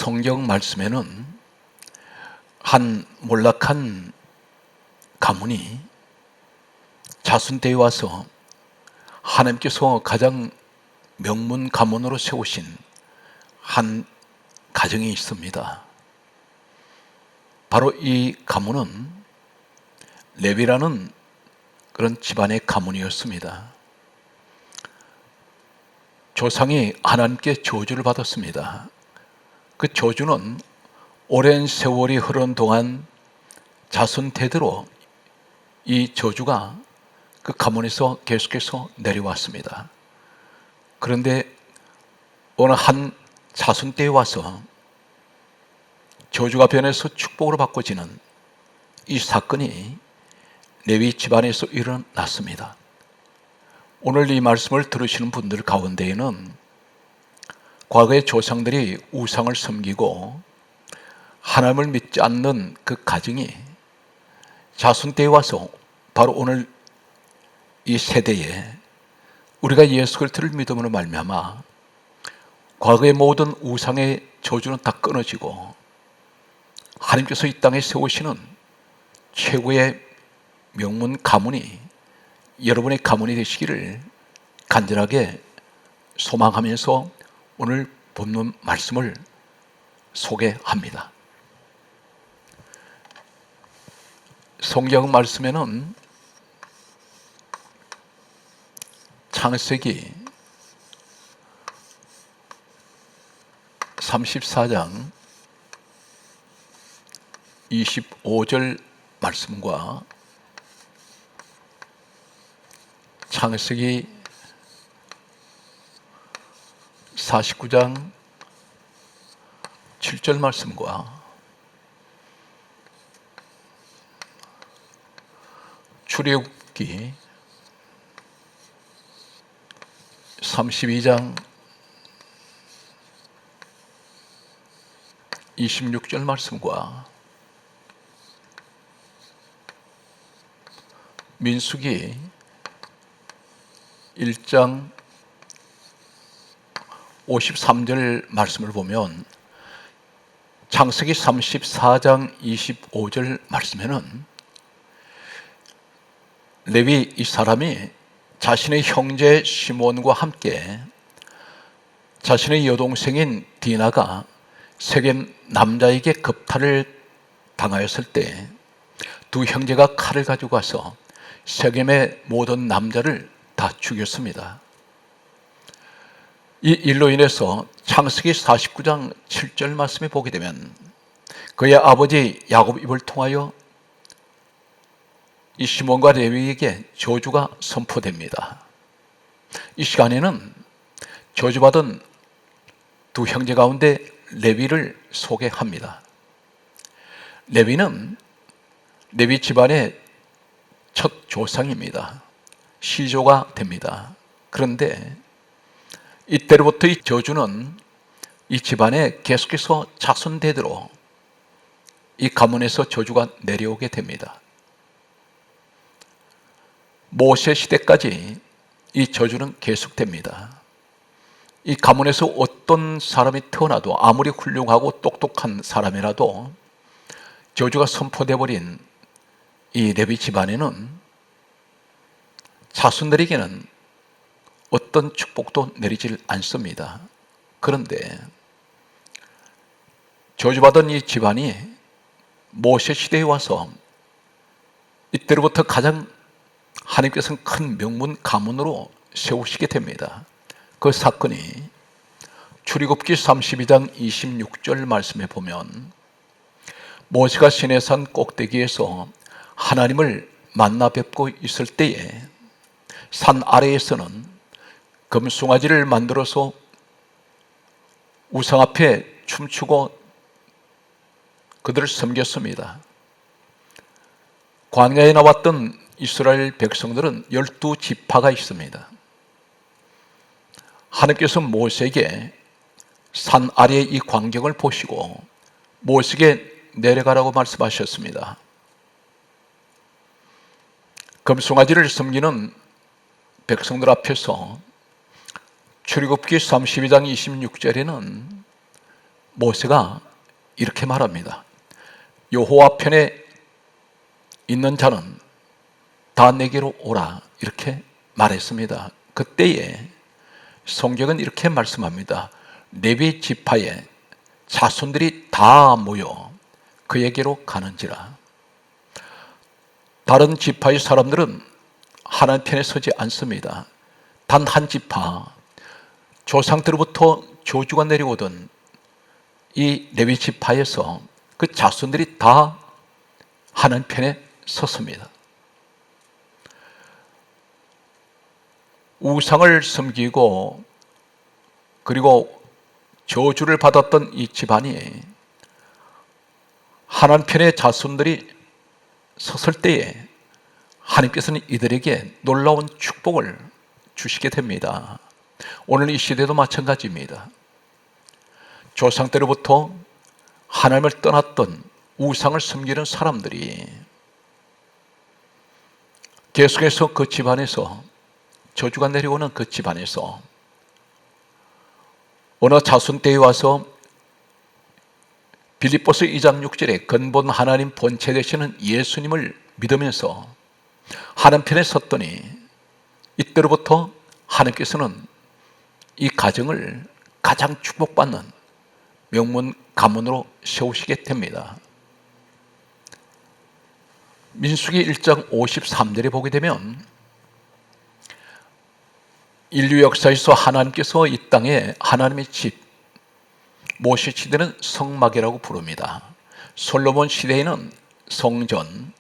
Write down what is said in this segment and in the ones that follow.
성경 말씀에는 한 몰락한 가문이 자손 때에 와서 하나님께서 가장 명문 가문으로 세우신 한 가정이 있습니다. 바로 이 가문은 레위라는 그런 집안의 가문이었습니다. 조상이 하나님께 저주를 받았습니다. 그 저주는 오랜 세월이 흐른 동안 자손 대대로 이 저주가 그 가문에서 계속해서 내려왔습니다. 그런데 어느 한 자손 때에 와서 저주가 변해서 축복으로 바꿔지는 이 사건이 레위 집안에서 일어났습니다. 오늘 이 말씀을 들으시는 분들 가운데에는 과거의 조상들이 우상을 섬기고 하나님을 믿지 않는 그 가정이 자손 때에 와서 바로 오늘 이 세대에 우리가 예수 그리스도를 믿음으로 말미암아 과거의 모든 우상의 저주는 다 끊어지고 하나님께서 이 땅에 세우시는 최고의 명문 가문이 여러분의 가문이 되시기를 간절하게 소망하면서 오늘 본문 말씀을 소개합니다. 성경 말씀에는 창세기 34장 25절 말씀과 창세기 49장 7절 말씀과 출애굽기 32장 26절 말씀과 민수기 1장 53절 말씀을 보면 창세기 34장 25절 말씀에는 레위 이 사람이 자신의 형제 시몬과 함께 자신의 여동생인 디나가 세겜 남자에게 겁탈을 당하였을 때 두 형제가 칼을 가지고 가서 세겜의 모든 남자를 다 죽였습니다. 이 일로 인해서 창세기 49장 7절 말씀에 보게 되면 그의 아버지 야곱 입을 통하여 이 시몬과 레위에게 저주가 선포됩니다. 이 시간에는 저주받은 두 형제 가운데 레위를 소개합니다. 레위는 레위 집안의 첫 조상입니다. 시조가 됩니다. 그런데 이때로부터 이 저주는 이 집안에 계속해서 자손대대로 이 가문에서 저주가 내려오게 됩니다. 모세 시대까지 이 저주는 계속됩니다. 이 가문에서 어떤 사람이 태어나도 아무리 훌륭하고 똑똑한 사람이라도 저주가 선포돼 버린 이 레위 집안에는 자손들에게는 어떤 축복도 내리질 않습니다. 그런데 저주받은 이 집안이 모세 시대에 와서 이때로부터 가장 하나님께서는 큰 명문 가문으로 세우시게 됩니다. 그 사건이 출애굽기 32장 26절 말씀에 보면 모세가 시내산 꼭대기에서 하나님을 만나 뵙고 있을 때에 산 아래에서는 금송아지를 만들어서 우상 앞에 춤추고 그들을 섬겼습니다. 광야에 나왔던 이스라엘 백성들은 12지파가 있습니다. 하나님께서 모세에게 산 아래의 이 광경을 보시고 모세에게 내려가라고 말씀하셨습니다. 금송아지를 섬기는 백성들 앞에서 출애굽기 32장 26절에는 모세가 이렇게 말합니다. 여호와 편에 있는 자는 다 내게로 오라, 이렇게 말했습니다. 그때에 성경은 이렇게 말씀합니다. 레위 지파의 자손들이 다 모여 그에게로 가는지라. 다른 지파의 사람들은 하나님 편에 서지 않습니다. 단 한 지파, 조상 때로부터 저주가 내려오던 이 레위 지파에서 그 자손들이 다 하나님 편에 섰습니다. 우상을 섬기고 그리고 저주를 받았던 이 집안이 하나님 편의 자손들이 섰을 때에 하나님께서는 이들에게 놀라운 축복을 주시게 됩니다. 오늘 이 시대도 마찬가지입니다. 조상 때로부터 하나님을 떠났던 우상을 섬기는 사람들이 계속해서 그 집안에서 저주가 내려오는 그 집안에서 어느 자손 때에 와서 빌립보서 2장 6절에 근본 하나님 본체 되시는 예수님을 믿으면서 하나님 편에 섰더니 이때로부터 하나님께서는 이 가정을 가장 축복받는 명문 가문으로 세우시게 됩니다. 민수기 1장 53절에 보게 되면 인류 역사에서 하나님께서 이 땅에 하나님의 집, 모세 시대는 성막이라고 부릅니다. 솔로몬 시대에는 성전,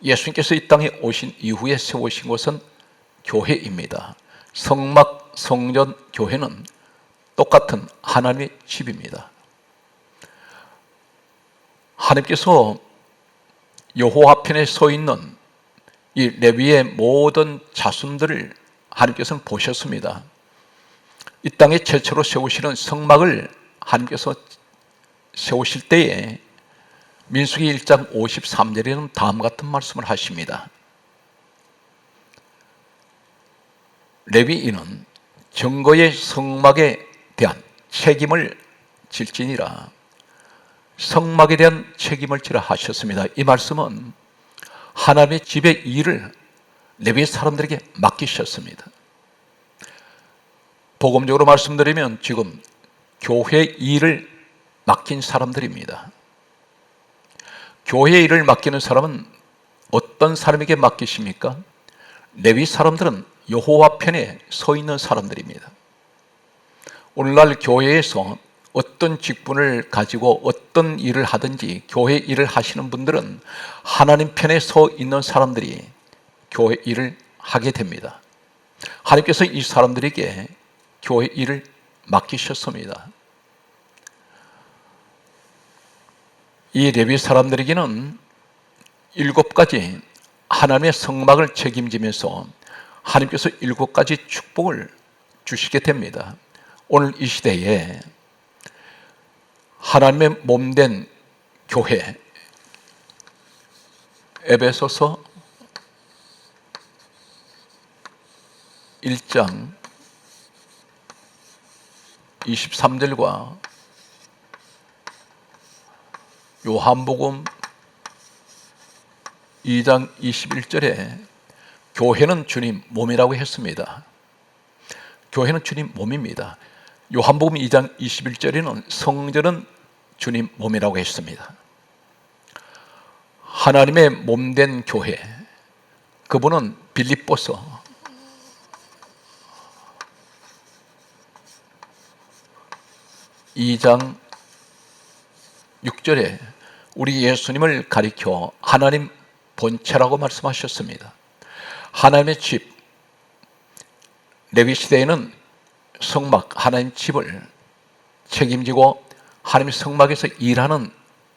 예수님께서 이 땅에 오신 이후에 세우신 곳은 교회입니다. 성막, 성전, 교회는 똑같은 하나님의 집입니다. 하나님께서 여호와 편에 서 있는 이 레위의 모든 자손들을 하나님께서는 보셨습니다. 이 땅에 최초로 세우시는 성막을 하나님께서 세우실 때에 민수기 1장 53절에는 다음 같은 말씀을 하십니다. 레위인은 정거의 성막에 대한 책임을 질지니라. 성막에 대한 책임을 지라 하셨습니다. 이 말씀은 하나님의 집의 일을 레위 사람들에게 맡기셨습니다. 복음적으로 말씀드리면 지금 교회 일을 맡긴 사람들입니다. 교회 일을 맡기는 사람은 어떤 사람에게 맡기십니까? 레위 사람들은 여호와 편에 서 있는 사람들입니다. 오늘날 교회에서 어떤 직분을 가지고 어떤 일을 하든지 교회 일을 하시는 분들은 하나님 편에 서 있는 사람들이 교회 일을 하게 됩니다. 하나님께서 이 사람들에게 교회 일을 맡기셨습니다. 이 레위 사람들에게는 7가지 하나님의 성막을 책임지면서 하나님께서 7가지 축복을 주시게 됩니다. 오늘 이 시대에 하나님의 몸된 교회, 에베소서 1장 23절과 요한복음 2장 21절에 교회는 주님 몸이라고 했습니다. 교회는 주님 몸입니다. 요한복음 2장 21절에는 성전은 주님 몸이라고 했습니다. 하나님의 몸된 교회, 그분은 빌립보서 2장 6절에 우리 예수님을 가리켜 하나님 본체라고 말씀하셨습니다. 하나님의 집, 레위 시대에는 성막, 하나님 집을 책임지고 하나님의 성막에서 일하는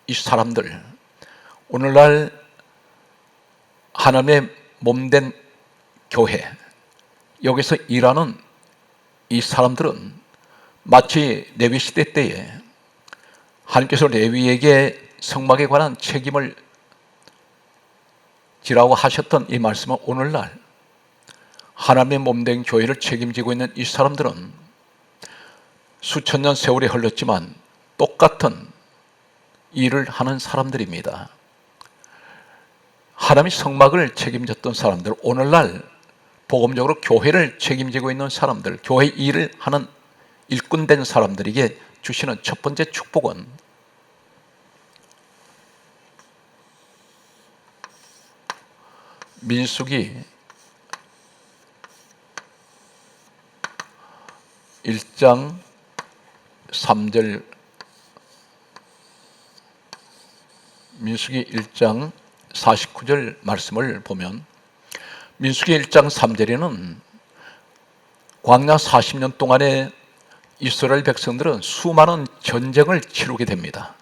이 사람들, 오늘날 하나님의 몸된 교회, 여기서 일하는 이 사람들은 마치 레위 시대 때에 하나님께서 레위에게 성막에 관한 책임을 지라고 하셨던 이 말씀은 오늘날 하나님의 몸된 교회를 책임지고 있는 이 사람들은 수천 년 세월이 흘렀지만 똑같은 일을 하는 사람들입니다. 하나님의 성막을 책임졌던 사람들, 오늘날 복음적으로 교회를 책임지고 있는 사람들, 교회 일을 하는 일꾼된 사람들에게 주시는 첫 번째 축복은 민수기 1장 3절, 민수기 1장 49절 말씀을 보면, 민수기 1장 3절에는 광야 40년 동안에 이스라엘 백성들은 수많은 전쟁을 치르게 됩니다.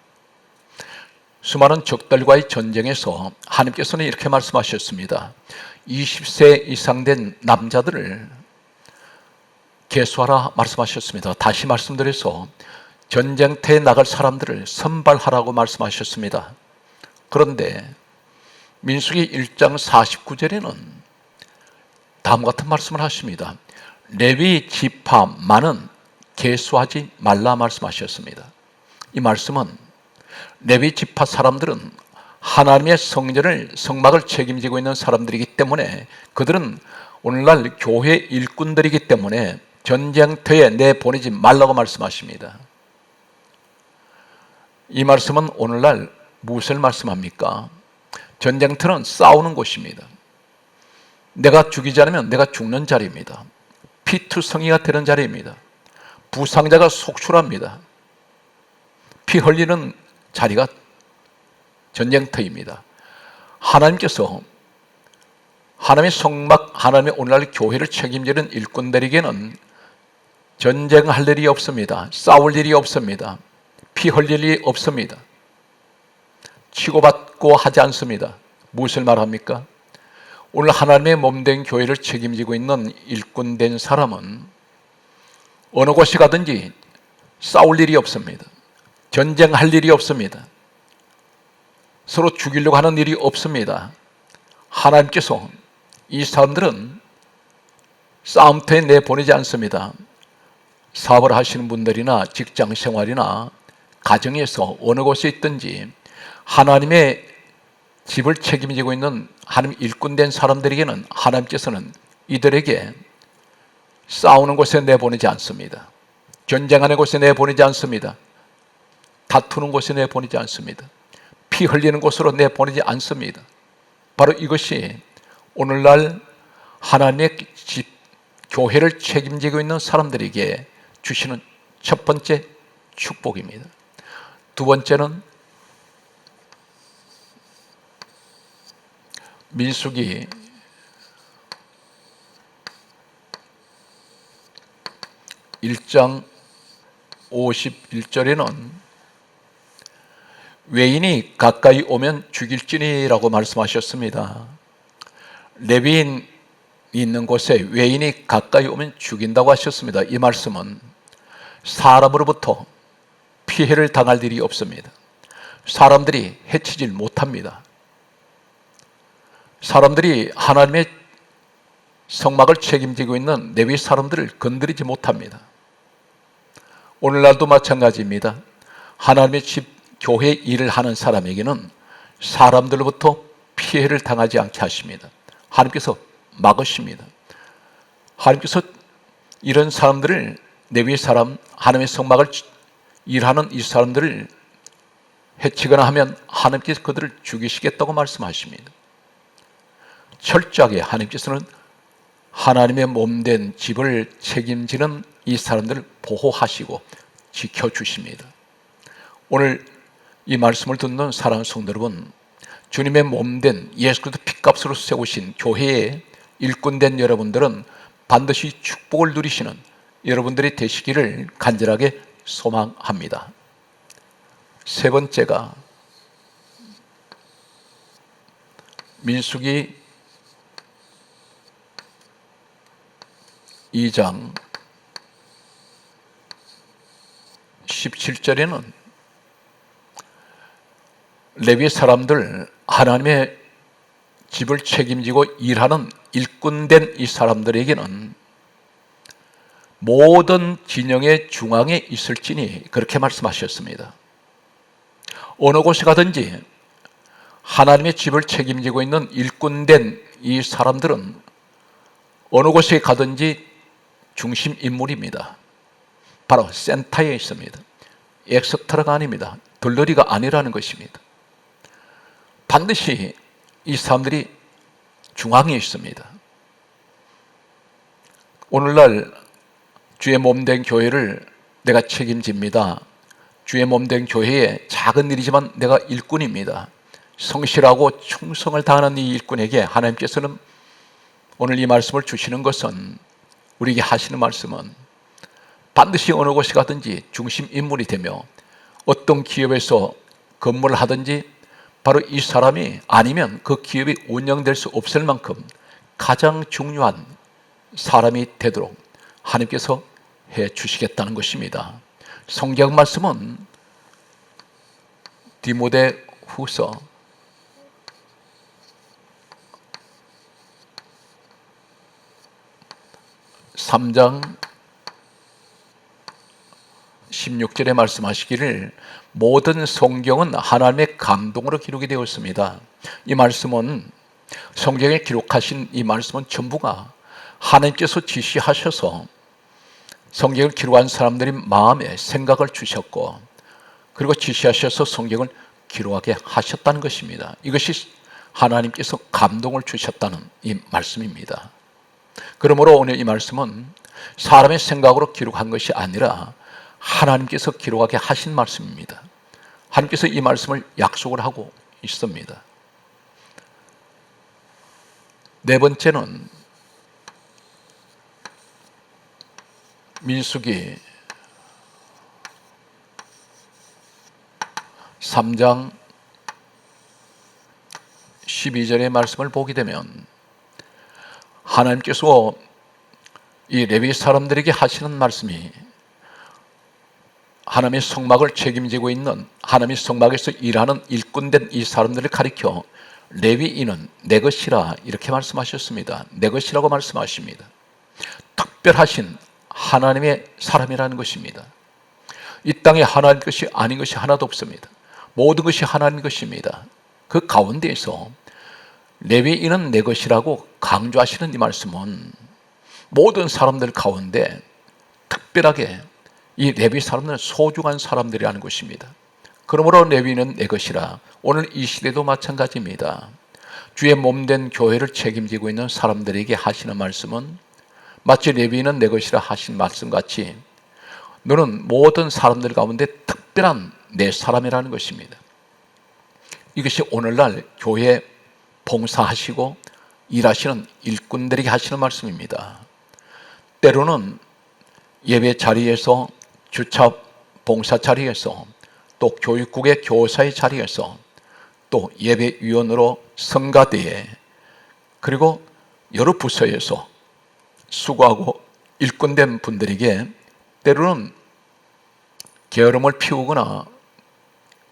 수많은 적들과의 전쟁에서 하나님께서는 이렇게 말씀하셨습니다. 20세 이상 된 남자들을 계수하라 말씀하셨습니다. 다시 말씀드려서 전쟁터에 나갈 사람들을 선발하라고 말씀하셨습니다. 그런데 민수기 1장 49절에는 다음과 같은 말씀을 하십니다. 레위 지파만은 계수하지 말라 말씀하셨습니다. 이 말씀은 레위 지파 사람들은 하나님의 성막을 책임지고 있는 사람들이기 때문에, 그들은 오늘날 교회 일꾼들이기 때문에 전쟁터에 내보내지 말라고 말씀하십니다. 이 말씀은 오늘날 무엇을 말씀합니까? 전쟁터는 싸우는 곳입니다. 내가 죽이지 않으면 내가 죽는 자리입니다. 피투성이가 되는 자리입니다. 부상자가 속출합니다. 피 흘리는 자리가 전쟁터입니다. 하나님께서 하나님의 성막, 하나님의 오늘날 교회를 책임지는 일꾼들에게는 전쟁할 일이 없습니다. 싸울 일이 없습니다. 피 흘릴 일이 없습니다. 치고받고 하지 않습니다. 무엇을 말합니까? 오늘 하나님의 몸된 교회를 책임지고 있는 일꾼된 사람은 어느 곳에 가든지 싸울 일이 없습니다. 전쟁할 일이 없습니다. 서로 죽이려고 하는 일이 없습니다. 하나님께서 이 사람들은 싸움터에 내보내지 않습니다. 사업을 하시는 분들이나 직장 생활이나 가정에서 어느 곳에 있든지 하나님의 집을 책임지고 있는 하나님 일꾼된 사람들에게는 하나님께서는 이들에게 싸우는 곳에 내보내지 않습니다. 전쟁하는 곳에 내보내지 않습니다. 다투는 곳에 내보내지 않습니다. 피 흘리는 곳으로 내보내지 않습니다. 바로 이것이 오늘날 하나님의 집, 교회를 책임지고 있는 사람들에게 주시는 첫 번째 축복입니다. 두 번째는 민수기 1장 51절에는 외인이 가까이 오면 죽일지니라고 말씀하셨습니다. 레위인이 있는 곳에 외인이 가까이 오면 죽인다고 하셨습니다. 이 말씀은 사람으로부터 피해를 당할 일이 없습니다. 사람들이 해치질 못합니다. 사람들이 하나님의 성막을 책임지고 있는 레위 사람들을 건드리지 못합니다. 오늘날도 마찬가지입니다. 하나님의 집, 교회 일을 하는 사람에게는 사람들로부터 피해를 당하지 않게 하십니다. 하나님께서 막으십니다. 하나님께서 이런 사람들을, 레위 사람, 하나님의 성막을 일하는 이 사람들을 해치거나 하면 하나님께서 그들을 죽이시겠다고 말씀하십니다. 철저하게 하나님께서는 하나님의 몸된 집을 책임지는 이 사람들을 보호하시고 지켜주십니다. 오늘 이 말씀을 듣는 사랑하는 성도 여러분, 주님의 몸된 예수 그리스도 피값으로 세우신 교회의 일꾼된 여러분들은 반드시 축복을 누리시는 여러분들이 되시기를 간절하게 소망합니다. 세 번째가 민수기 2장 17절에는 레위 사람들, 하나님의 집을 책임지고 일하는 일꾼된 이 사람들에게는 모든 진영의 중앙에 있을지니 그렇게 말씀하셨습니다. 어느 곳에 가든지 하나님의 집을 책임지고 있는 일꾼된 이 사람들은 어느 곳에 가든지 중심 인물입니다. 바로 센터에 있습니다. 엑스트라가 아닙니다. 들러리가 아니라는 것입니다. 반드시 이 사람들이 중앙에 있습니다. 오늘날 주의 몸된 교회를 내가 책임집니다. 주의 몸된 교회의 작은 일이지만 내가 일꾼입니다. 성실하고 충성을 다하는 이 일꾼에게 하나님께서는 오늘 이 말씀을 주시는 것은, 우리에게 하시는 말씀은 반드시 어느 곳에 가든지 중심 인물이 되며 어떤 기업에서 근무를 하든지 바로 이 사람이 아니면 그 기업이 운영될 수 없을 만큼 가장 중요한 사람이 되도록 하나님께서 해 주시겠다는 것입니다. 성경 말씀은 디모데 후서 3장 16절에 말씀하시기를 모든 성경은 하나님의 감동으로 기록이 되었습니다. 이 말씀은, 성경에 기록하신 이 말씀은 전부가 하나님께서 지시하셔서 성경을 기록한 사람들이 마음에 생각을 주셨고, 그리고 지시하셔서 성경을 기록하게 하셨다는 것입니다. 이것이 하나님께서 감동을 주셨다는 이 말씀입니다. 그러므로 오늘 이 말씀은 사람의 생각으로 기록한 것이 아니라 하나님께서 기록하게 하신 말씀입니다. 하나님께서 이 말씀을 약속을 하고 있습니다. 네 번째는 민수기 3장 12절의 말씀을 보게 되면 하나님께서 이 레위 사람들에게 하시는 말씀이 하나님의 성막을 책임지고 있는, 하나님의 성막에서 일하는 일꾼된 이 사람들을 가리켜 레위인은 내 것이라 이렇게 말씀하셨습니다. 내 것이라고 말씀하십니다. 특별하신 하나님의 사람이라는 것입니다. 이 땅에 하나님 것이 아닌 것이 하나도 없습니다. 모든 것이 하나님 것입니다. 그 가운데에서 레위인은 내 것이라고 강조하시는 이 말씀은 모든 사람들 가운데 특별하게 이 레위 사람들은 소중한 사람들이라는 것입니다. 그러므로 레위는 내 것이라. 오늘 이 시대도 마찬가지입니다. 주의 몸된 교회를 책임지고 있는 사람들에게 하시는 말씀은 마치 레위는 내 것이라 하신 말씀같이 너는 모든 사람들 가운데 특별한 내 사람이라는 것입니다. 이것이 오늘날 교회에 봉사하시고 일하시는 일꾼들에게 하시는 말씀입니다. 때로는 예배 자리에서, 주차 봉사 자리에서, 또 교육국의 교사의 자리에서, 또 예배위원으로 성가대에, 그리고 여러 부서에서 수고하고 일꾼된 분들에게 때로는 게으름을 피우거나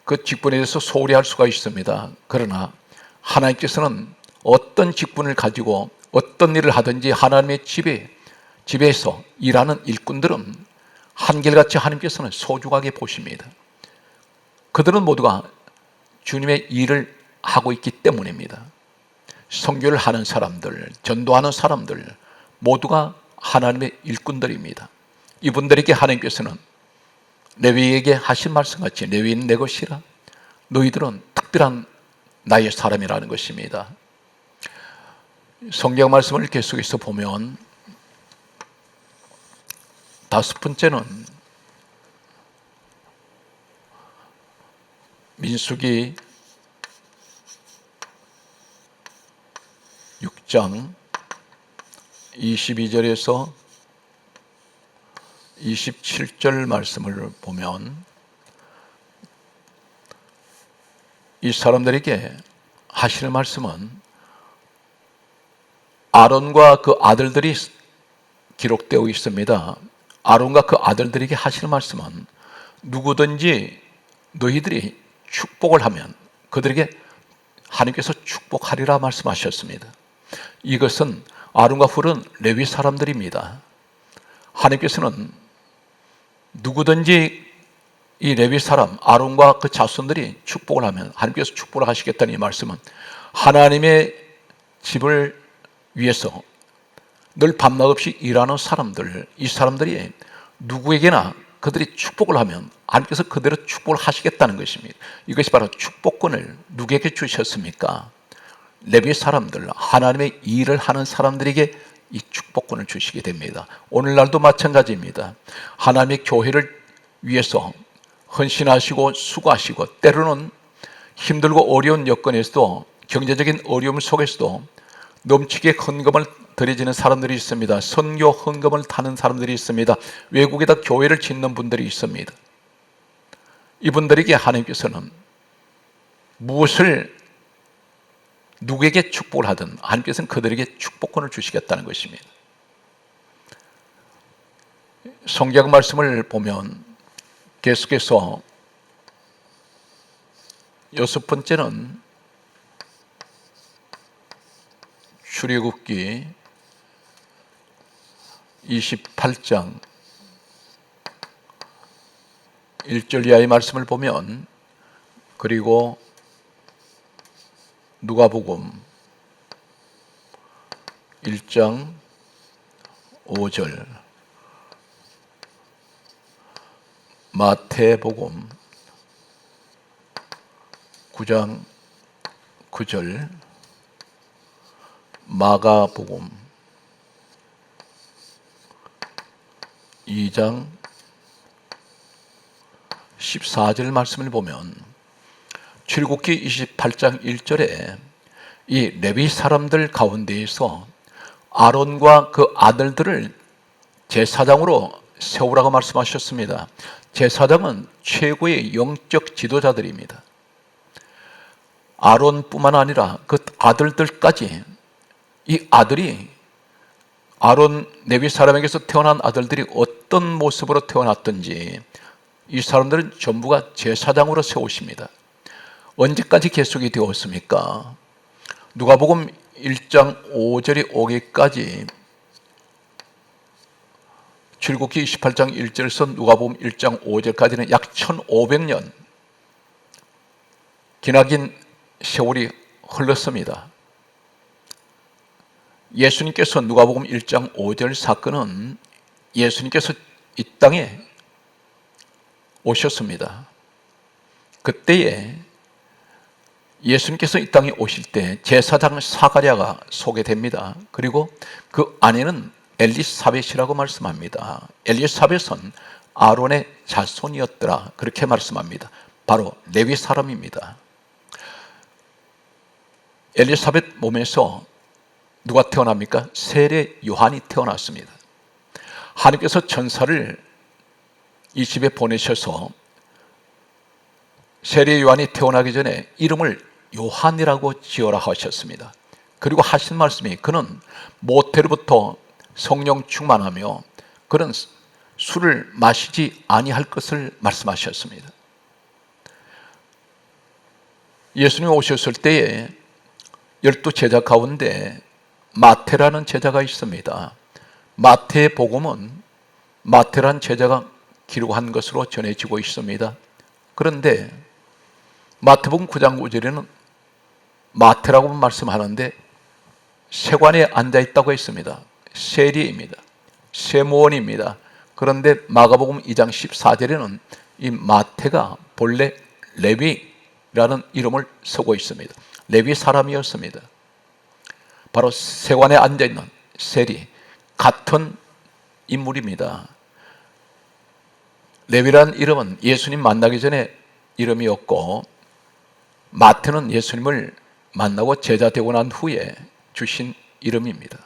그 직분에 대해서 소홀히 할 수가 있습니다. 그러나 하나님께서는 어떤 직분을 가지고 어떤 일을 하든지 하나님의 집에서 일하는 일꾼들은 한결같이 하나님께서는 소중하게 보십니다. 그들은 모두가 주님의 일을 하고 있기 때문입니다. 선교를 하는 사람들, 전도하는 사람들 모두가 하나님의 일꾼들입니다. 이분들에게 하나님께서는 레위에게 하신 말씀같이 레위는 내 것이라. 너희들은 특별한 나의 사람이라는 것입니다. 성경 말씀을 계속해서 보면 다섯 번째는 민수기 6장 22절에서 27절 말씀을 보면 이 사람들에게 하시는 말씀은 아론과 그 아들들이 기록되어 있습니다. 아론과 그 아들들에게 하시는 말씀은 누구든지 너희들이 축복을 하면 그들에게 하나님께서 축복하리라 말씀하셨습니다. 이것은 아론과 훌은 레위 사람들입니다. 하나님께서는 누구든지 이 레위 사람 아론과 그 자손들이 축복을 하면 하나님께서 축복을 하시겠다는 이 말씀은 하나님의 집을 위해서 늘 밤낮 없이 일하는 사람들, 이 사람들이 누구에게나 그들이 축복을 하면 하나님께서 그대로 축복을 하시겠다는 것입니다. 이것이 바로 축복권을 누구에게 주셨습니까? 레위 사람들, 하나님의 일을 하는 사람들에게 이 축복권을 주시게 됩니다. 오늘날도 마찬가지입니다. 하나님의 교회를 위해서 헌신하시고 수고하시고 때로는 힘들고 어려운 여건에서도 경제적인 어려움 속에서도 넘치게 헌금을 드려지는 사람들이 있습니다. 선교 헌금을 타는 사람들이 있습니다. 외국에다 교회를 짓는 분들이 있습니다. 이분들에게 하나님께서는 무엇을 누구에게 축복을 하든 하나님께서는 그들에게 축복권을 주시겠다는 것입니다. 성경 말씀을 보면 계속해서 여섯 번째는 출애굽기 28장 1절 이하의 말씀을 보면, 그리고 누가복음 1장 5절, 마태복음 9장 9절, 마가복음 2장 14절 말씀을 보면 출애굽기 28장 1절에 이 레위 사람들 가운데에서 아론과 그 아들들을 제사장으로 세우라고 말씀하셨습니다. 제사장은 최고의 영적 지도자들입니다. 아론뿐만 아니라 그 아들들까지, 이 아들이 아론 레위 사람에게서 태어난 아들들이 어떤 모습으로 태어났든지 이 사람들은 전부가 제사장으로 세우십니다. 언제까지 계속이 되었습니까? 누가복음 1장 5절이 오기까지 출애굽기 28장 1절에서 누가복음 1장 5절까지는 약 1500년 기나긴 세월이 흘렀습니다. 예수님께서 누가복음 1장 5절 사건은 예수님께서 이 땅에 오셨습니다. 그때에 예수님께서 이 땅에 오실 때 제사장 사가랴가 소개됩니다. 그리고 그 아내는 엘리사벳이라고 말씀합니다. 엘리사벳은 아론의 자손이었더라, 그렇게 말씀합니다. 바로 레위 사람입니다. 엘리사벳 몸에서 누가 태어납니까? 세례 요한이 태어났습니다. 하나님께서 천사를 이 집에 보내셔서 세례 요한이 태어나기 전에 이름을 요한이라고 지어라 하셨습니다. 그리고 하신 말씀이 그는 모태로부터 성령 충만하며 그는 술을 마시지 아니할 것을 말씀하셨습니다. 예수님이 오셨을 때에 12 제자 가운데 마태라는 제자가 있습니다. 마태의 복음은 마태란 제자가 기록한 것으로 전해지고 있습니다. 그런데 마태복음 9장 9절에는 마태라고 말씀하는데 세관에 앉아있다고 했습니다. 세리입니다. 세무원입니다. 그런데 마가복음 2장 14절에는 이 마태가 본래 레위라는 이름을 쓰고 있습니다. 레위 사람이었습니다. 바로 세관에 앉아있는 세리, 같은 인물입니다. 레위라는 이름은 예수님 만나기 전에 이름이었고, 마태는 예수님을 만나고 제자 되고 난 후에 주신 이름입니다.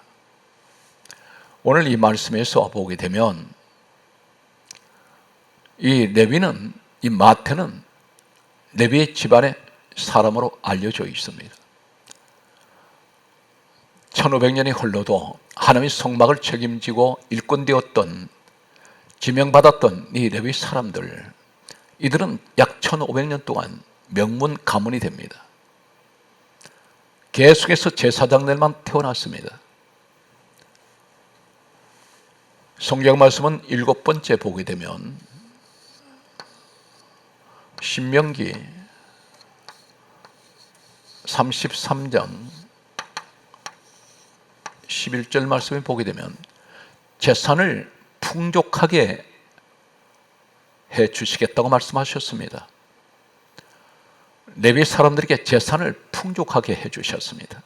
오늘 이 말씀에서 보게 되면 이 레위는, 이 마태는 레위의 집안의 사람으로 알려져 있습니다. 1500년이 흘러도 하나님의 성막을 책임지고 일꾼되었던, 지명받았던 이 레위 사람들, 이들은 약 1500년 동안 명문 가문이 됩니다. 계속해서 제사장들만 태어났습니다. 성경 말씀은 7번째 보게 되면 신명기 33장 11절 말씀을 보게 되면 재산을 풍족하게 해 주시겠다고 말씀하셨습니다. 레위 사람들에게 재산을 풍족하게 해 주셨습니다.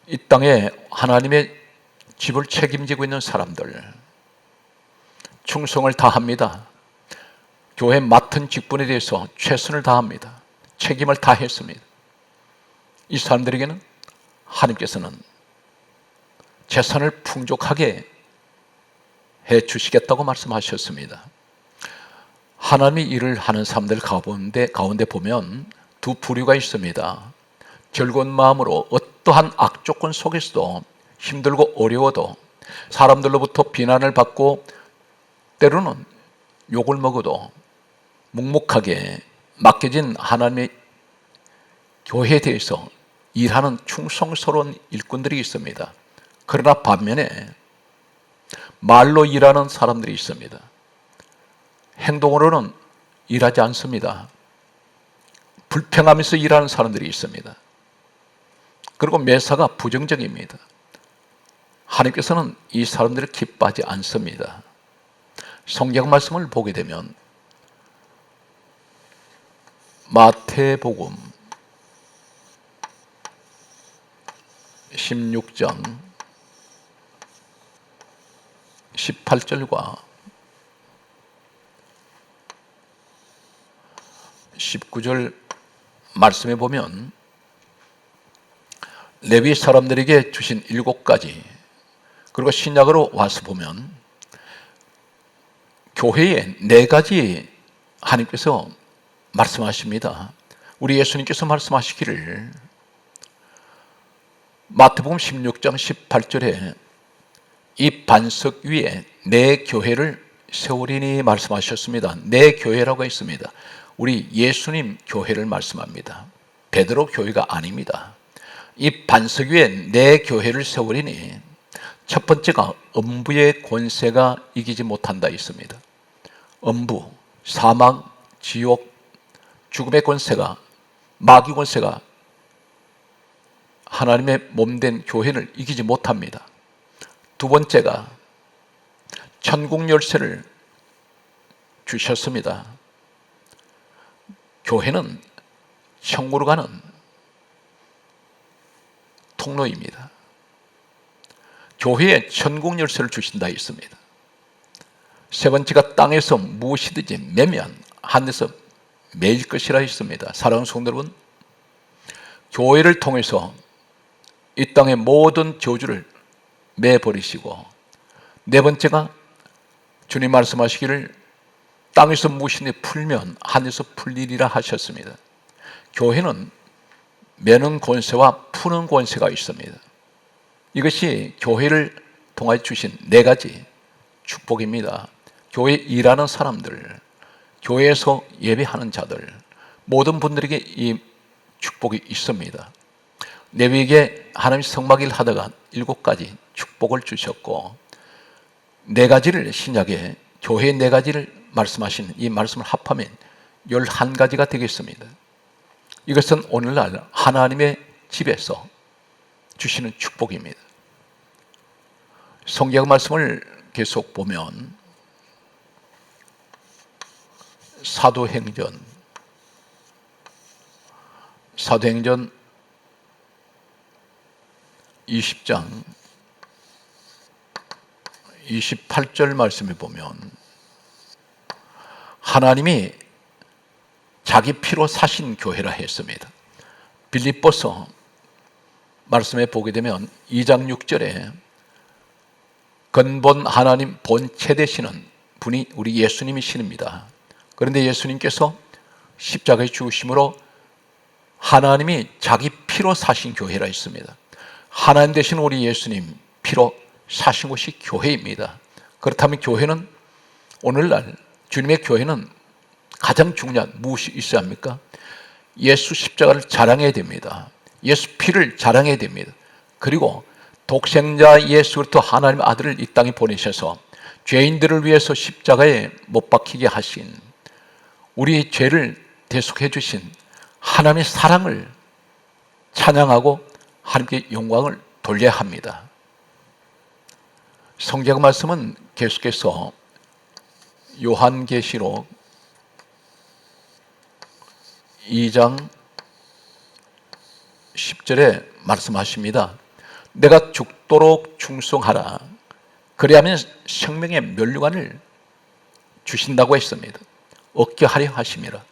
이 땅에 하나님의 집을 책임지고 있는 사람들, 충성을 다합니다. 교회 맡은 직분에 대해서 최선을 다합니다. 책임을 다했습니다. 이 사람들에게는 하나님께서는 재산을 풍족하게 해 주시겠다고 말씀하셨습니다. 하나님이 일을 하는 사람들 가운데 보면 두 부류가 있습니다. 즐거운 마음으로 어떠한 악조건 속에서도 힘들고 어려워도 사람들로부터 비난을 받고 때로는 욕을 먹어도 묵묵하게 맡겨진 하나님의 교회에 대해서 일하는 충성스러운 일꾼들이 있습니다. 그러나 반면에 말로 일하는 사람들이 있습니다. 행동으로는 일하지 않습니다. 불평하면서 일하는 사람들이 있습니다. 그리고 매사가 부정적입니다. 하나님께서는 이 사람들을 기뻐하지 않습니다. 성경 말씀을 보게 되면 마태복음 16장 18절과 19절 말씀에 보면 레위 사람들에게 주신 7가지, 그리고 신약으로 와서 보면 교회에 4가지 하나님께서 말씀하십니다. 우리 예수님께서 말씀하시기를 마태복음 16장 18절에 이 반석 위에 내 교회를 세우리니 말씀하셨습니다. 내 교회라고 했습니다. 우리 예수님 교회를 말씀합니다. 베드로 교회가 아닙니다. 이 반석 위에 내 교회를 세우리니 첫 번째가 음부의 권세가 이기지 못한다 있습니다. 음부, 사망, 지옥, 죽음의 권세가, 마귀 권세가 하나님의 몸된 교회를 이기지 못합니다. 두 번째가 천국 열쇠를 주셨습니다. 교회는 천국으로 가는 통로입니다. 교회에 천국 열쇠를 주신다 있습니다. 세 번째가 땅에서 무엇이든지 매면 하늘에서 매일 것이라 했습니다. 사랑하는 성도 여러분, 교회를 통해서 이 땅의 모든 저주를 매버리시고, 네 번째가 주님 말씀하시기를 땅에서 무엇이든지 풀면 하늘에서 풀리리라 하셨습니다. 교회는 매는 권세와 푸는 권세가 있습니다. 이것이 교회를 통하여 주신 4가지 축복입니다. 교회에 일하는 사람들, 교회에서 예배하는 자들, 모든 분들에게 이 축복이 있습니다. 레위에게 하나님 성막일 하다가 7가지 축복을 주셨고, 4가지를 신약에 교회 4가지를 말씀하신 이 말씀을 합하면 11가지가 되겠습니다. 이것은 오늘날 하나님의 집에서 주시는 축복입니다. 성경 말씀을 계속 보면 사도행전 20장 28절 말씀을 보면 하나님이 자기 피로 사신 교회라 했습니다. 빌립보서 말씀에 보게 되면 2장 6절에 근본 하나님 본체 되시는 분이 우리 예수님이십니다. 그런데 예수님께서 십자가에 죽으심으로 하나님이 자기 피로 사신 교회라 했습니다. 하나님 되신 우리 예수님 피로 사신 곳이 교회입니다. 그렇다면 교회는 오늘날 주님의 교회는 가장 중요한 무엇이 있어야 합니까? 예수 십자가를 자랑해야 됩니다. 예수 피를 자랑해야 됩니다. 그리고 독생자 예수 그리스도 하나님의 아들을 이 땅에 보내셔서 죄인들을 위해서 십자가에 못 박히게 하신, 우리 죄를 대속해 주신 하나님의 사랑을 찬양하고 하나님께 영광을 돌려야 합니다. 성경 말씀은 계속해서 요한계시록 2장 10절에 말씀하십니다. 내가 죽도록 충성하라. 그리하면 생명의 면류관을 주신다고 했습니다. 얻게 하려 하심이라.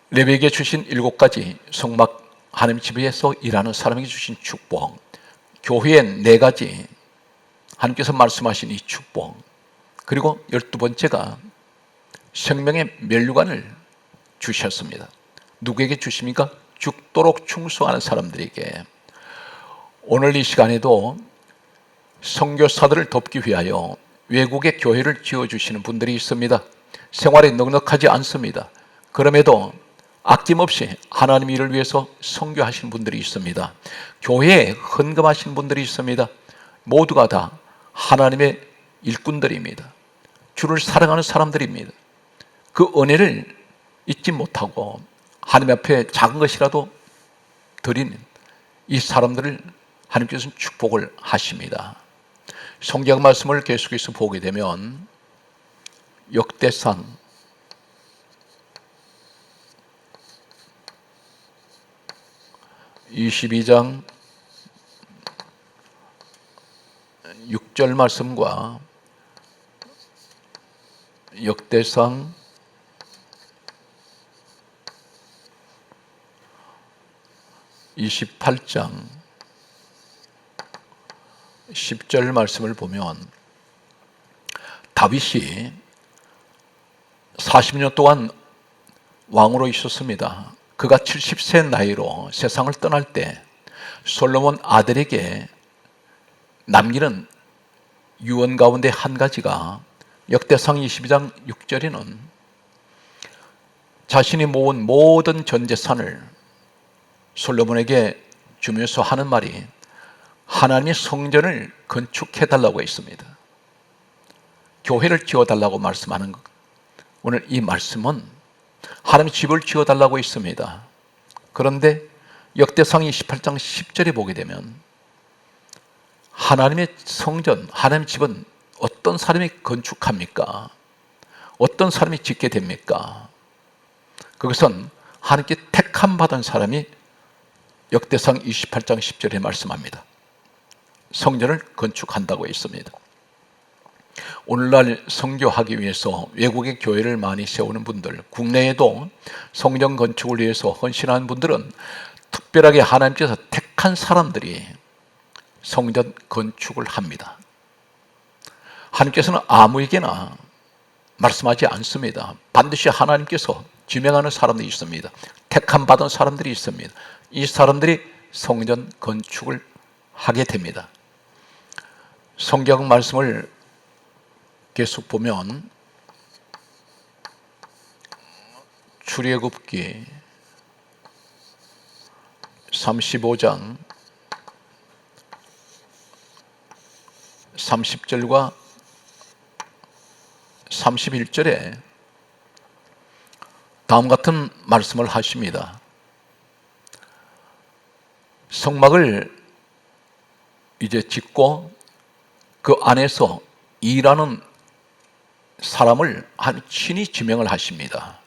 레위기에 주신 7가지 성막 하나님 집에서 일하는 사람에게 주신 축복, 교회의 4가지 하나님께서 말씀하신 이 축복, 그리고 12번째가 생명의 면류관을 주셨습니다. 누구에게 주십니까? 죽도록 충성하는 사람들에게. 오늘 이 시간에도 선교사들을 돕기 위하여 외국의 교회를 지어주시는 분들이 있습니다. 생활에 넉넉하지 않습니다. 그럼에도 아낌없이 하나님 일을 위해서 선교하시는 분들이 있습니다. 교회에 헌금하시는 분들이 있습니다. 모두가 다 하나님의 일꾼들입니다. 주를 사랑하는 사람들입니다. 그 은혜를 잊지 못하고 하나님 앞에 작은 것이라도 드리는 이 사람들을 하나님께서는 축복을 하십니다. 성경 말씀을 계속해서 보게 되면 역대상 22장 6절 말씀과 역대상 28장 10절 말씀을 보면 다윗이 40년 동안 왕으로 있었습니다. 그가 70세 나이로 세상을 떠날 때 솔로몬 아들에게 남기는 유언 가운데 한 가지가 역대상 22장 6절에는 자신이 모은 모든 전 재산을 솔로몬에게 주면서 하는 말이 하나님의 성전을 건축해달라고 했습니다. 교회를 지어달라고 말씀하는 것. 오늘 이 말씀은 하나님의 집을 지어달라고 했습니다. 그런데 역대상 28장 10절에 보게 되면 하나님의 성전, 하나님의 집은 어떤 사람이 건축합니까? 어떤 사람이 짓게 됩니까? 그것은 하나님께 택함 받은 사람이 역대상 28장 10절에 말씀합니다. 성전을 건축한다고 했습니다. 오늘날 선교하기 위해서 외국의 교회를 많이 세우는 분들, 국내에도 성전 건축을 위해서 헌신하는 분들은 특별하게 하나님께서 택한 사람들이 성전 건축을 합니다. 하나님께서는 아무에게나 말씀하지 않습니다. 반드시 하나님께서 지명하는 사람들이 있습니다. 택함 받은 사람들이 있습니다. 이 사람들이 성전 건축을 하게 됩니다. 성경 말씀을 계속 보면 출애굽기 35장 30절과 31절에 다음 같은 말씀을 하십니다. 성막을 이제 짓고 그 안에서 일하는 사람을 친히 지명을 하십니다.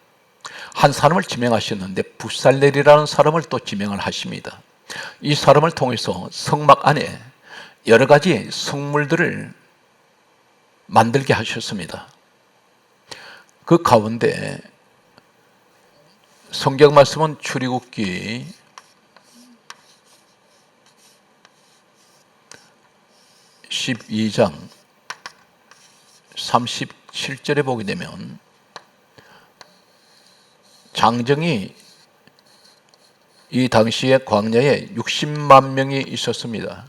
한 사람을 지명하셨는데 부살렐이라는 사람을 또 지명을 하십니다. 이 사람을 통해서 성막 안에 여러 가지 성물들을 만들게 하셨습니다. 그 가운데 성경 말씀은 출애굽기 12장 37절에 보게 되면 장정이 이 당시에 광야에 60만 명이 있었습니다.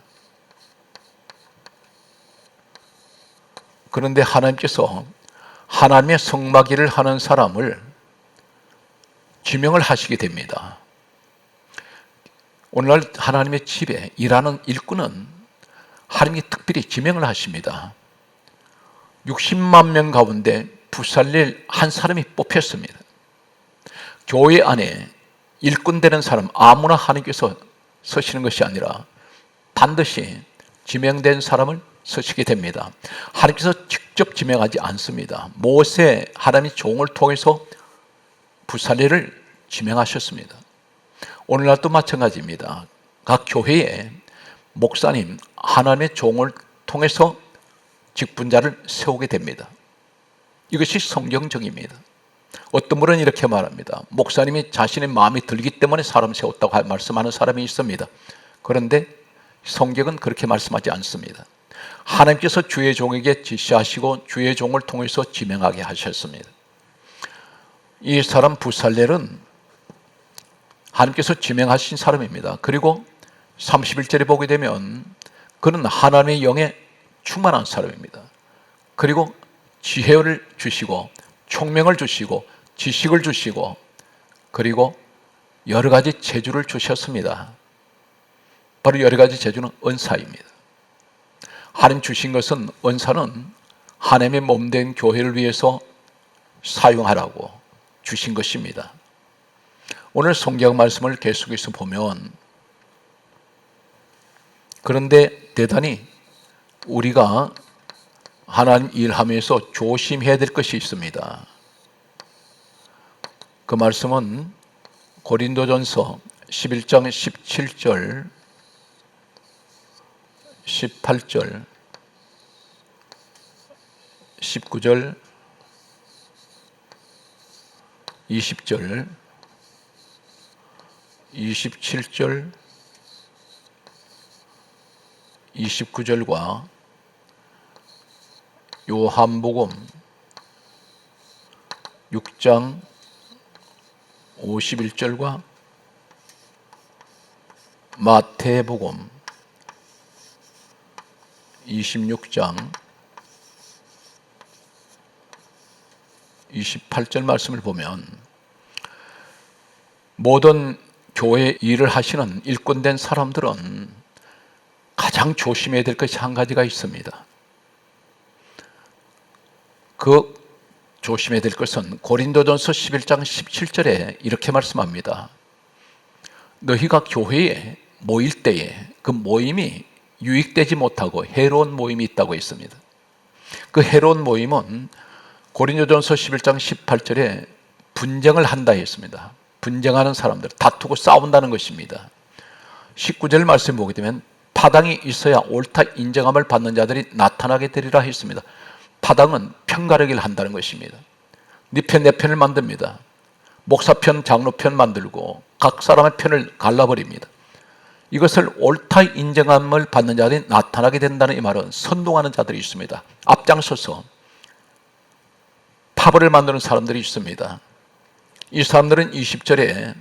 그런데 하나님께서 하나님의 성막 일을 하는 사람을 지명을 하시게 됩니다. 오늘날 하나님의 집에 일하는 일꾼은 하나님이 특별히 지명을 하십니다. 60만 명 가운데 부살릴 한 사람이 뽑혔습니다. 교회 안에 일꾼 되는 사람 아무나 하나님께서 서시는 것이 아니라 반드시 지명된 사람을 서시게 됩니다. 하나님께서 직접 지명하지 않습니다. 모세 하나님의 종을 통해서 부살리를 지명하셨습니다. 오늘날도 마찬가지입니다. 각 교회에 목사님 하나님의 종을 통해서 직분자를 세우게 됩니다. 이것이 성경적입니다. 어떤 분은 이렇게 말합니다. 목사님이 자신의 마음이 들기 때문에 사람 세웠다고 말씀하는 사람이 있습니다. 그런데 성경은 그렇게 말씀하지 않습니다. 하나님께서 주의 종에게 지시하시고 주의 종을 통해서 지명하게 하셨습니다. 이 사람 부살렐은 하나님께서 지명하신 사람입니다. 그리고 31절에 보게 되면 그는 하나님의 영에 충만한 사람입니다. 그리고 지혜를 주시고 총명을 주시고 지식을 주시고 그리고 여러 가지 재주를 주셨습니다. 바로 여러 가지 재주는 은사입니다. 하나님 주신 것은 은사는 하나님의 몸된 교회를 위해서 사용하라고 주신 것입니다. 오늘 성경 말씀을 계속해서 보면 그런데 대단히 우리가 하나님 일하면서 조심해야 될 것이 있습니다. 그 말씀은 고린도전서 11장 17절 18절 19절 20절 27절 29절과 요한복음 6장 51절과 마태복음 26장 28절 말씀을 보면 모든 교회 일을 하시는 일꾼된 사람들은 가장 조심해야 될 것이 한 가지가 있습니다. 그 조심해야 될 것은 고린도전서 11장 17절에 이렇게 말씀합니다. 너희가 교회에 모일 때에 그 모임이 유익되지 못하고 해로운 모임이 있다고 했습니다. 그 해로운 모임은 고린도전서 11장 18절에 분쟁을 한다 했습니다. 분쟁하는 사람들, 다투고 싸운다는 것입니다. 19절 말씀 보게 되면 파당이 있어야 옳다 인정함을 받는 자들이 나타나게 되리라 했습니다. 파당은 편가르기를 한다는 것입니다. 네 편, 내 편을 만듭니다. 목사편, 장로편 만들고 각 사람의 편을 갈라버립니다. 이것을 옳다 인정함을 받는 자들이 나타나게 된다는 이 말은 선동하는 자들이 있습니다. 앞장서서 파벌을 만드는 사람들이 있습니다. 이 사람들은 20절에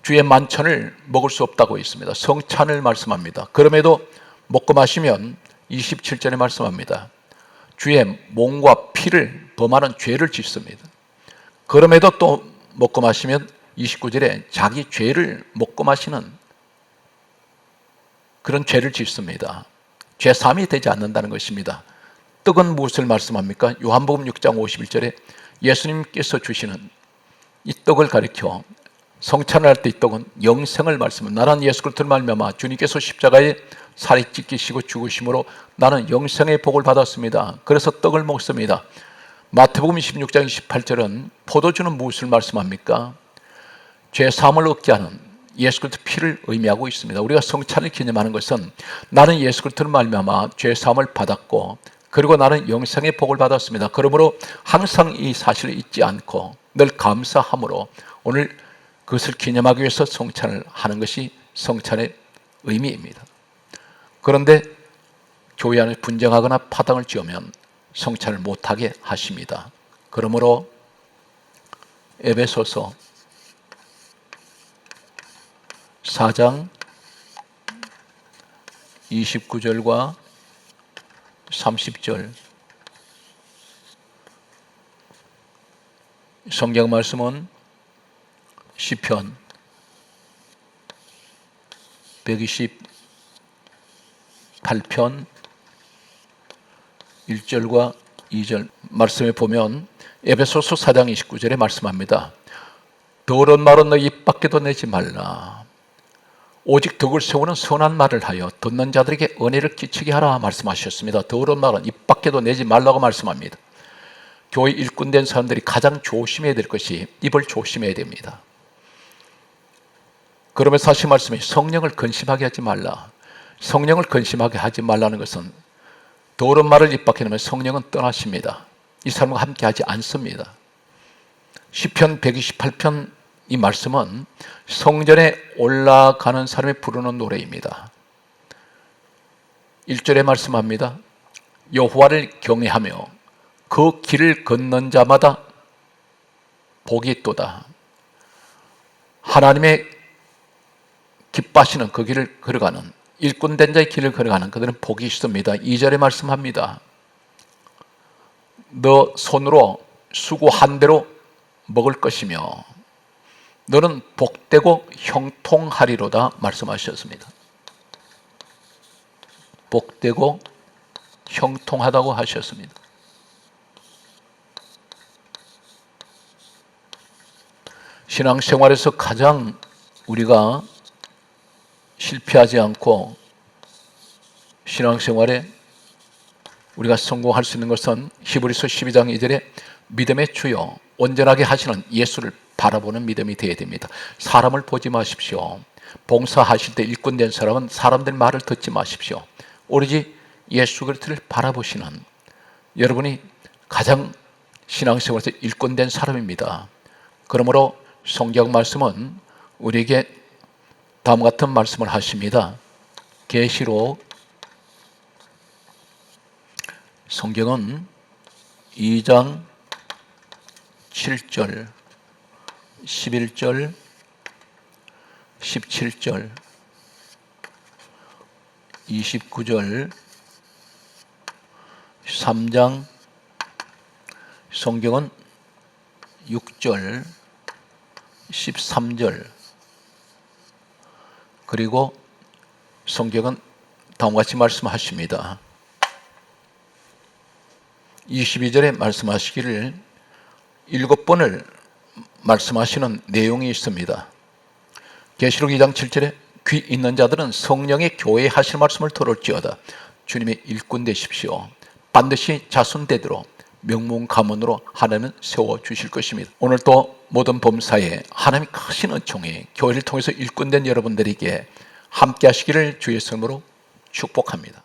주의 만찬을 먹을 수 없다고 있습니다. 성찬을 말씀합니다. 그럼에도 먹고 마시면 27절에 말씀합니다. 주의 몸과 피를 범하는 죄를 짓습니다. 그럼에도 또 먹고 마시면 29절에 자기 죄를 먹고 마시는 그런 죄를 짓습니다. 죄삼이 되지 않는다는 것입니다. 떡은 무엇을 말씀합니까? 요한복음 6장 51절에 예수님께서 주시는 이 떡을 가리켜 성찬을 할 때 이 떡은 영생을 말씀합니다. 나는 예수 그리스도를 말미암아 주님께서 십자가에 살이 찢기시고 죽으심으로 나는 영생의 복을 받았습니다. 그래서 떡을 먹습니다. 마태복음 26장 28절은 포도주는 무엇을 말씀합니까? 죄사함을 얻게 하는 예수 그리스도 피를 의미하고 있습니다. 우리가 성찬을 기념하는 것은 나는 예수 그리스도를 말미암아 죄사함을 받았고 그리고 나는 영생의 복을 받았습니다. 그러므로 항상 이 사실을 잊지 않고 늘 감사함으로 오늘 그것을 기념하기 위해서 성찬을 하는 것이 성찬의 의미입니다. 그런데 교회 안에 분쟁하거나 파당을 지으면 성찬을 못하게 하십니다. 그러므로 에베소서 4장 29절과 30절 성경 말씀은 시편 128편 1절과 2절 말씀에 보면 에베소서 4장 29절에 말씀합니다. 더러운 말은 너 입 밖에도 내지 말라. 오직 덕을 세우는 선한 말을 하여 듣는 자들에게 은혜를 끼치게 하라 말씀하셨습니다. 더러운 말은 입 밖에도 내지 말라고 말씀합니다. 교회 일꾼된 사람들이 가장 조심해야 될 것이 입을 조심해야 됩니다. 그러면서 다시 말씀해 성령을 근심하게 하지 말라. 성령을 근심하게 하지 말라는 것은 더러운 말을 입 밖에 내면 성령은 떠나십니다. 이 사람과 함께 하지 않습니다. 시편 128편 이 말씀은 성전에 올라가는 사람이 부르는 노래입니다. 1절에 말씀합니다. 여호와를 경외하며 그 길을 걷는 자마다 복이 있도다. 하나님의 기뻐하시는 그 길을 걸어가는 일꾼된 자의 길을 걸어가는 그들은 복이 있습니다. 2절에 말씀합니다. 너 손으로 수고한 대로 먹을 것이며 너는 복되고 형통하리로다 말씀하셨습니다. 복되고 형통하다고 하셨습니다. 신앙생활에서 가장 우리가 실패하지 않고 신앙생활에 우리가 성공할 수 있는 것은 히브리서 12장 2절에 믿음의 주요 온전하게 하시는 예수를 바라보는 믿음이 되어야 됩니다. 사람을 보지 마십시오. 봉사하실 때 일꾼된 사람은 사람들 말을 듣지 마십시오. 오로지 예수 그리스도를 바라보시는 여러분이 가장 신앙생활에서 일꾼된 사람입니다. 그러므로 성경 말씀은 우리에게 다음과 같은 말씀을 하십니다. 계시록 성경은 2장 7절 11절 17절 29절 3장 성경은 6절 13절 그리고 성경은 다음과 같이 말씀하십니다. 22절에 말씀하시기를 7번을 말씀하시는 내용이 있습니다. 계시록 2장 7절에 귀 있는 자들은 성령의 교회에 하실 말씀을 들을지어다. 주님의 일꾼 되십시오. 반드시 자손대대로 명문 가문으로 하나님은 세워주실 것입니다. 오늘 또 모든 범사에 하나님이 크신 은총에 교회를 통해서 일꾼된 여러분들에게 함께 하시기를 주의 이름으로 축복합니다.